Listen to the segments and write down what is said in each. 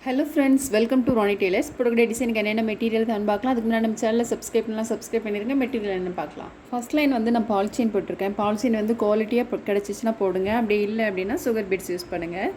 Hello friends, welcome to Rani Tailors. புடகடை டிசைனுக்கு என்னென்ன மெட்டீரியல் தான் பார்க்கலாம். அதுக்கு முன்னாடி நம்ம சேனலில் சப்ஸ்கிரைப் பண்ணிடுங்க. மெட்டீரியல் என்ன பார்க்கலாம். ஃபர்ஸ்ட் லைன் வந்து நான் பால் செயின் போட்டிருக்கேன். பால் செயின் வந்து குவாலிட்டியாக கிடச்சிச்சின்னா போடுங்க, அப்படி இல்லை அப்படின்னா சுகர் பீட்ஸ் யூஸ் பண்ணுங்கள்.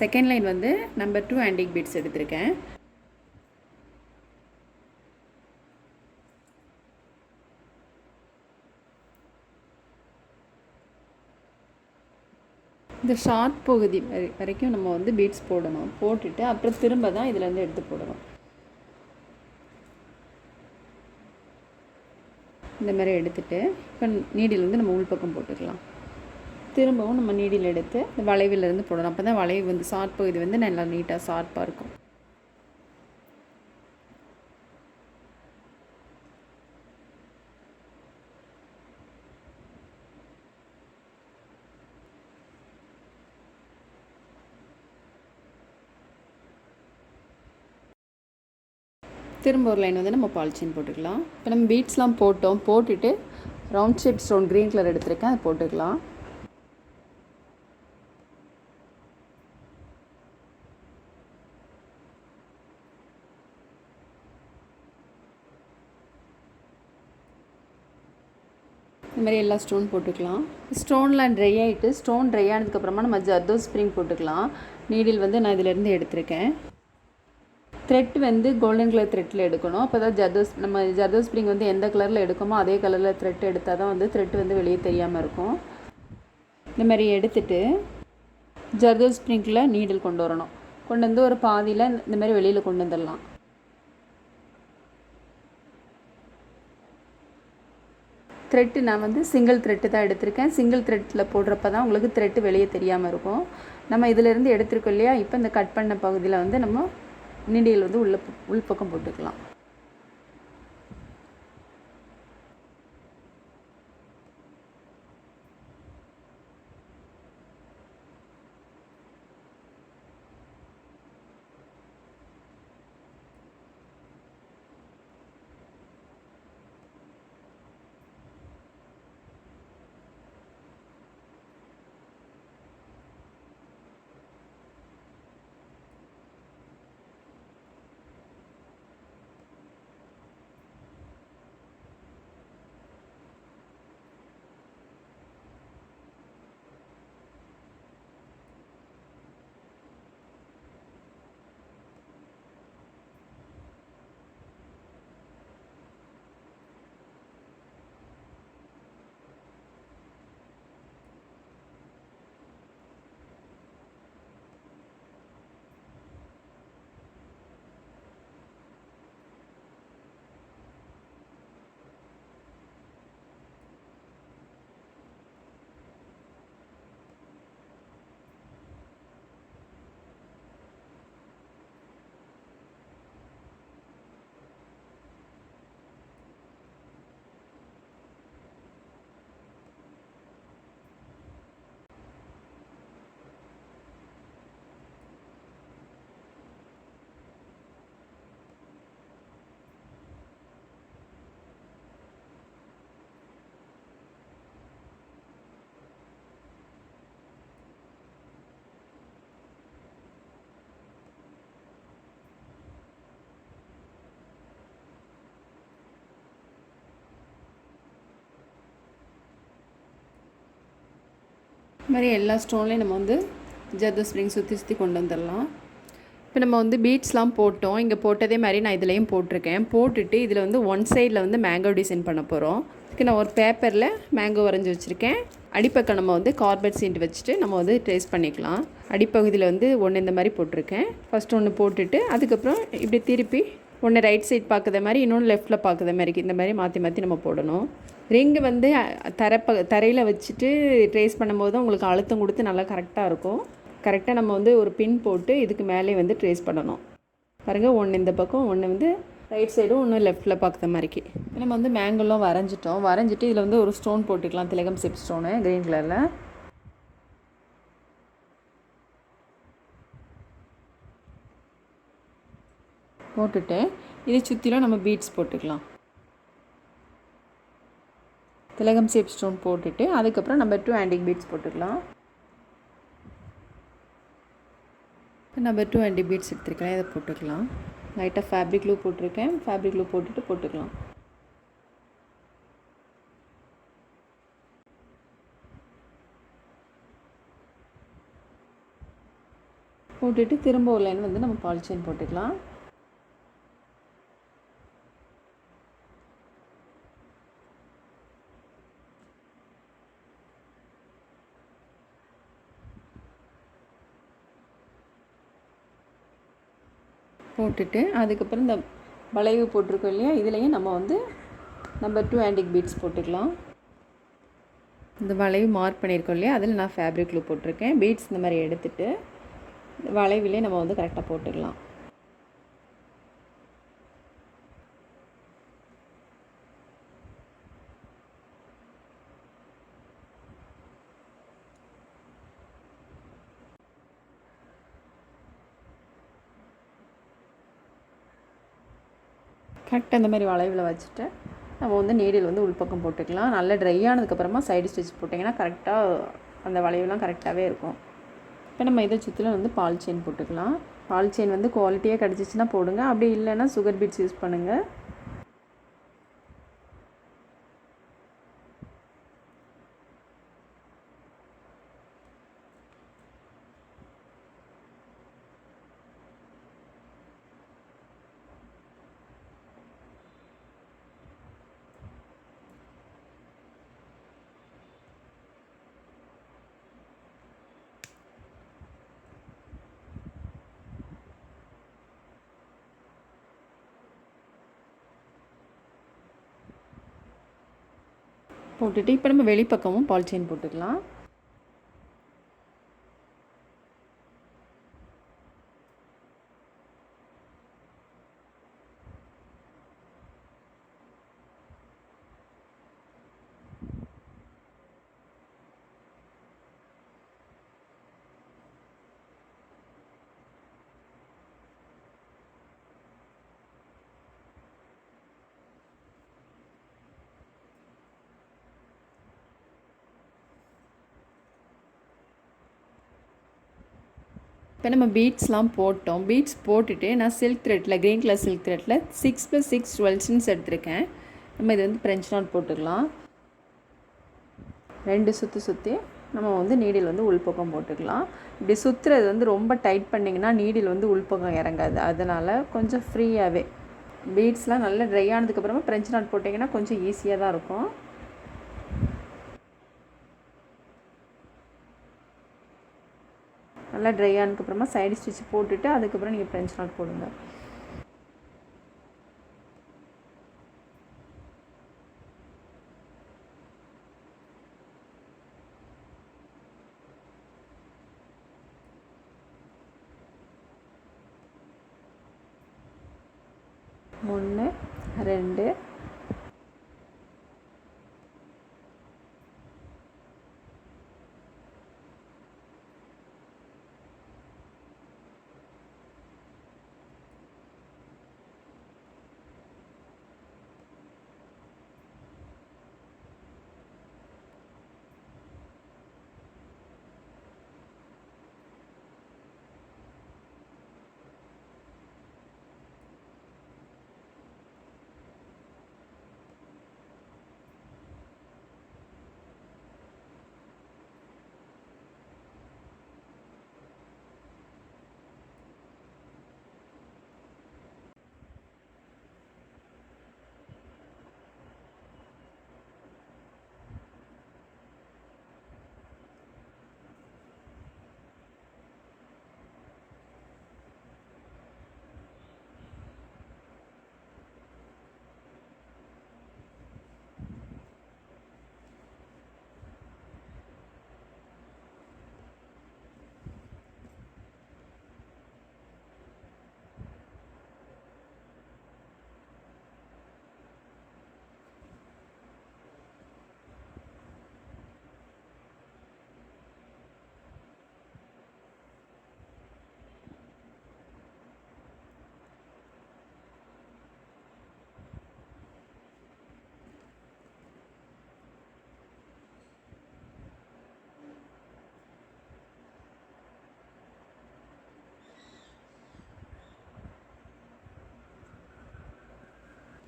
செகண்ட் லைன் வந்து நம்பர் 2 ஆன்டிக் பீட்ஸ் எடுத்திருக்கேன். இந்த ஷார்ட் பகுதி வரைக்கும் நம்ம வந்து பீட்ஸ் போடணும். போட்டுட்டு அப்புறம் திரும்ப தான் இதிலேருந்து எடுத்து போடணும். இந்த மாதிரி எடுத்துகிட்டு இப்போ நீடில் வந்து நம்ம உள்பக்கம் போட்டுக்கலாம். திரும்பவும் நம்ம நீடில் எடுத்து இந்த வளைவிலேருந்து போடணும். அப்போ தான் வளைவு வந்து ஷார்ட் பகுதி வந்து நல்லா நீட்டாக ஷார்ப்பாக இருக்கும். திரும்ப ஒரு லைன் வந்து நம்ம பால் செயின் போட்டுக்கலாம். இப்போ நம்ம பீட்ஸ்லாம் போட்டுட்டு round shape stone green colour எடுத்துருக்கேன், அதை போட்டுக்கலாம். இந்த மாதிரி எல்லா ஸ்டோன் போட்டுக்கலாம். ஸ்டோன்லாம் ட்ரை ஆகிட்டு ஸ்டோன் ட்ரை ஆனதுக்கப்புறமா நம்ம ஜர்தோ ஸ்ப்ரிங் போட்டுக்கலாம். நீடில் வந்து நான் இதிலேருந்து எடுத்திருக்கேன். த்ரெட் வந்து கோல்டன் கலர் த்ரெட்டில் எடுக்கணும். அப்போ தான் ஜர்தோ ஸ்ப்ரிங் வந்து எந்த கலரில் எடுக்கமோ அதே கலரில் த்ரெட் எடுத்தால் தான் வந்து த்ரெட் வந்து வெளியே தெரியாமல் இருக்கும். இந்த மாதிரி எடுத்துகிட்டு ஜர்தோ ஸ்ப்ரிங்கில் நீடில் கொண்டு வரணும். கொண்டு வந்து ஒரு பாதியில் இந்த மாதிரி வெளியில் கொண்டு வந்துடலாம். த்ரெட்டு நான் வந்து சிங்கிள் த்ரெட்டு தான் எடுத்திருக்கேன். சிங்கிள் த்ரெட்டில் போடுறப்ப தான் உங்களுக்கு த்ரெட்டு வெளியே தெரியாமல் இருக்கும். நம்ம இதிலேருந்து எடுத்துருக்கோம் இல்லையா, இப்போ இந்த கட் பண்ண பகுதியில் வந்து நம்ம நீடில் வந்து உள்பக்கம் போட்டுக்கலாம். இது மாதிரி எல்லா ஸ்டோன்லேயும் நம்ம வந்து ஜர்தோ ஸ்ப்ரிங் சுற்றி கொண்டு வந்துடலாம். இப்போ நம்ம வந்து பீட்ஸ்லாம் போட்டோம். இங்கே போட்டதே மாதிரி நான் இதுலேயும் போட்டிருக்கேன். போட்டுட்டு இதில் வந்து ஒன் சைடில் வந்து மேங்கோ டிசைன் பண்ண போகிறோம். இதுக்கு நான் ஒரு பேப்பரில் மேங்கோ வரைஞ்சி வச்சுருக்கேன். அடிப்பக்கம் நம்ம வந்து கார்பெட் சீண்ட் வச்சுட்டு நம்ம வந்து ட்ரேஸ் பண்ணிக்கலாம். அடிப்பகுதியில் வந்து ஒன்று இந்த மாதிரி போட்டிருக்கேன். ஃபஸ்ட்டு ஒன்று போட்டுட்டு அதுக்கப்புறம் இப்படி திருப்பி ஒன்று ரைட் சைட் பார்க்குற மாதிரி, இன்னொன்று லெஃப்ட்டில் பார்க்குற மாதிரி, இந்த மாதிரி மாற்றி மாற்றி நம்ம போடணும். ரிங்கு வந்து தரையில் வச்சுட்டு ட்ரேஸ் பண்ணும்போது உங்களுக்கு அழுத்தம் கொடுத்து நல்லா கரெக்டாக இருக்கும். கரெக்டாக நம்ம வந்து ஒரு பின் போட்டு இதுக்கு மேலே வந்து ட்ரேஸ் பண்ணணும். பாருங்கள், ஒன்று இந்த பக்கம், ஒன்று வந்து ரைட் சைடும், ஒன்று லெஃப்ட்டில் பார்க்குற மாதிரிக்கு நம்ம வந்து மேங்கோலாம் வரைஞ்சிட்டு இதில் வந்து ஒரு ஸ்டோன் போட்டுக்கலாம். திலகம் ஷேப் ஸ்டோனு க்ரீன் கலரில் போட்டுட்டு இதை சுற்றிலும் நம்ம பீட்ஸ் போட்டுக்கலாம். திலகம் ஷேப் ஸ்டோன் போட்டுட்டு அதுக்கப்புறம் நம்பர் 2 ஆன்டிக் பீட்ஸ் போட்டுக்கலாம். நம்பர் 2 ஆன்டி பீட்ஸ் எடுத்துருக்கேன், இதை போட்டுக்கலாம். லைட்டாக ஃபேப்ரிக் க்ளூ போட்டிருக்கேன், ஃபேப்ரிக் க்ளூ போட்டுட்டு போட்டுக்கலாம். போட்டுட்டு திரும்ப ஒரு லைன் வந்து நம்ம பால் செயின் போட்டுக்கலாம். போட்டுட்டு அதுக்கப்புறம் இந்த வளைவு போட்டிருக்கோம் இல்லையா, இதுலேயும் நம்ம வந்து நம்பர் 2 ஆன்டிக் பீட்ஸ் போட்டுக்கலாம். இந்த வளைவு மார்க் பண்ணியிருக்கோம் இல்லையா, அதில் நான் ஃபேப்ரிக் க்ளூ போட்டிருக்கேன். பீட்ஸ் இந்த மாதிரி எடுத்துகிட்டு வளைவிலே நம்ம வந்து கரெக்டாக போட்டுக்கலாம். கரெக்டாக இந்த மாதிரி வளைவில் வச்சுட்டு நம்ம வந்து நீடில் வந்து உள்பக்கம் போட்டுக்கலாம். நல்லா ட்ரை ஆனதுக்கப்புறமா சைடு ஸ்டிச் போட்டிங்கன்னா கரெக்டாக அந்த வளைவுலாம் கரெக்டாகவே இருக்கும். இப்போ நம்ம இதை சுற்றிலும் வந்து பால் செயின் போட்டுக்கலாம். பால் செயின் வந்து குவாலிட்டியாக கிடச்சிச்சின்னா போடுங்க, அப்படி இல்லைன்னா சுகர் பீட்ஸ் யூஸ் பண்ணுங்கள். போட்டுட்டு இப்போ நம்ம வெளிப்பக்கமும் பால் செயின் போட்டுக்கலாம். இப்போ நம்ம பீட்ஸ்லாம் போட்டோம். பீட்ஸ் போட்டுட்டு நான் சில்க் த்ரெட்டில், க்ரீன் கலர் சில்க் த்ரெட்டில் 6+6 12 எடுத்திருக்கேன். நம்ம இது வந்து ஃப்ரெஞ்ச் நாட் போட்டுக்கலாம். 2 சுற்றி நம்ம வந்து நீடில் வந்து உள்பக்கம் போட்டுக்கலாம். இப்படி சுற்றுறது வந்து ரொம்ப டைட் பண்ணிங்கன்னா நீடில் வந்து உள்பக்கம் இறங்காது. அதனால் கொஞ்சம் ஃப்ரீயாகவே பீட்ஸ்லாம் நல்லா ட்ரை ஆனதுக்கப்புறமா ஃப்ரெஞ்ச் நாட் போட்டிங்கன்னா கொஞ்சம் ஈஸியாக தான் இருக்கும். நல்லா ட்ரை ஆனதுக்கப்புறமா சைடு ஸ்டிச் போட்டுட்டு அதுக்கப்புறம் நீங்கள் ஃப்ரெஞ்ச் நாட் போடுங்க. ஒன்று, 2,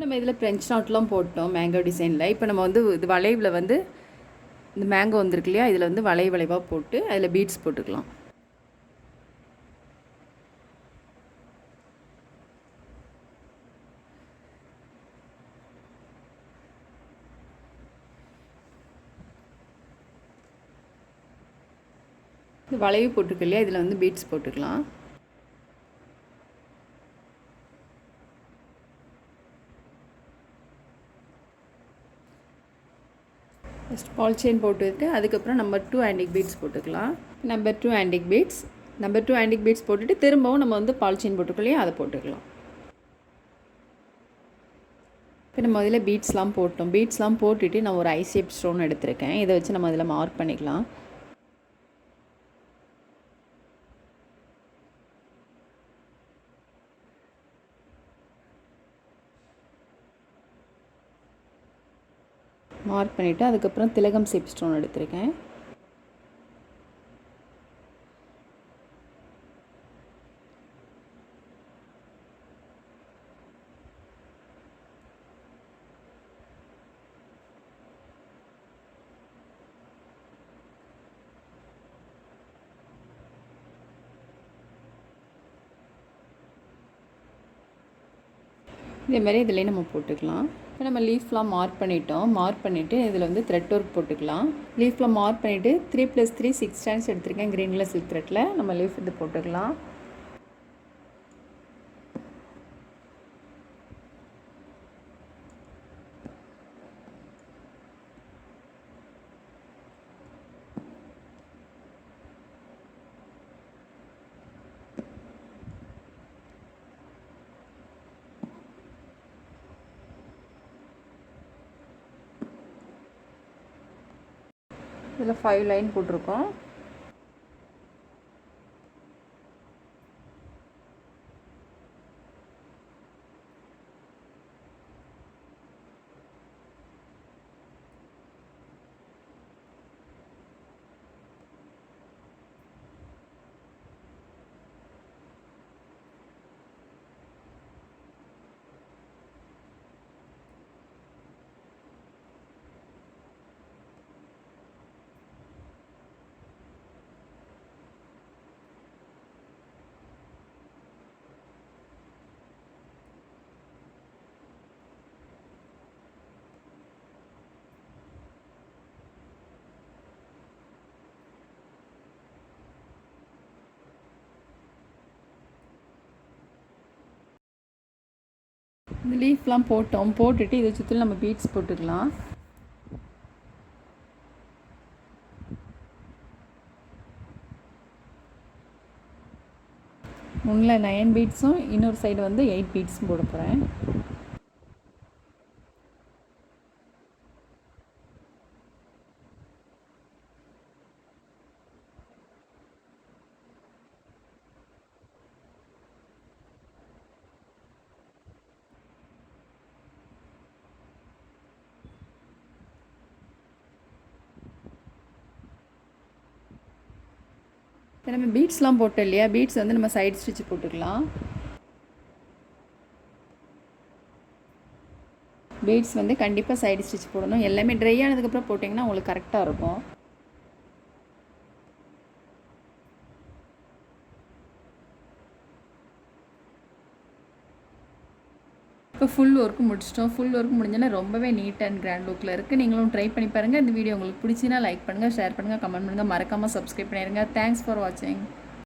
நம்ம இதில் ஃப்ரெஞ்ச் நாட்லாம் போட்டோம் மேங்கோ டிசைனில். இப்போ நம்ம வந்து இது வளைவில் வந்து இந்த மேங்கோ வந்திருக்கு இல்லையா, இதில் வந்து வளைவாக போட்டு அதில் பீட்ஸ் போட்டுக்கலாம். இந்த வளைவு போட்டிருக்கு இல்லையா, இதில் வந்து பீட்ஸ் போட்டுக்கலாம். ஃபஸ்ட் பால் செயின் போட்டுட்டு அதுக்கப்புறம் நம்பர் 2 ஆன்டிக் பீட்ஸ் போட்டுக்கலாம். நம்பர் 2 ஆன்டிக் பீட்ஸ் போட்டுட்டு திரும்பவும் நம்ம வந்து பால் செயின் போட்டுக்கலையே அதை போட்டுக்கலாம். இப்போ நம்ம அதில் பீட்ஸ்லாம் போட்டுட்டு நான் ஒரு ஐ ஷேப் ஸ்டோன் எடுத்திருக்கேன். இதை வச்சு நம்ம அதில் மார்க் பண்ணிக்கலாம். மார்க் பண்ணிவிட்டு அதுக்கப்புறம் திலகம் ஷேப் ஸ்டோன் எடுத்திருக்கேன். இதே மாதிரி இதிலே நம்ம போட்டுக்கலாம். இப்போ நம்ம லீஃப்லாம் மார்க் பண்ணிவிட்டு இதில் வந்து த்ரெட் ஒர்க் போட்டுக்கலாம். லீஃப்லாம் மார்க் பண்ணிவிட்டு 3+3 6 ஸ்டாண்ட்ஸ் எடுத்திருக்கேன். க்ரீன் கலர் சில்க் த்ரெட்டில் நம்ம லீஃப் இது போட்டுக்கலாம். இதில் 5 லைன் போட்டிருக்கோம். இந்த லீஃப்லாம் போட்டுட்டு இதை சுற்றி நம்ம பீட்ஸ் போட்டுக்கலாம். முன்னில் 9 பீட்ஸும் இன்னொரு சைடு வந்து 8 பீட்ஸும் போட போகிறேன். இப்போ நம்ம பீட்ஸ்லாம் போட்டோம் இல்லையா, பீட்ஸ் வந்து நம்ம சைடு ஸ்டிச் போட்டுக்கலாம். பீட்ஸ் வந்து கண்டிப்பாக சைடு ஸ்டிச் போடணும். எல்லாமே ட்ரை ஆனதுக்கப்புறம் போட்டிங்கன்னா உங்களுக்கு கரெக்டாக இருக்கும். இப்போ ஃபுல் ஒர்க்கு முடிச்சிட்டோம். ஃபுல் ஒர்க் முடிஞ்சோன்னா ரொம்பவே நீட் அண்ட் கிராண்ட் லுக்கில் இருக்குது. நீங்களும் ட்ரை பண்ணி பாருங்கள். இந்த வீடியோ உங்களுக்கு பிடிச்சினா லைக் பண்ணுங்கள், ஷேர் பண்ணுங்கள், கமெண்ட் பண்ணுங்கள், மறக்காமல் சப்ஸ்கிரைப் பண்ணிடுங்க. தேங்க்ஸ் ஃபார் வாட்சிங்.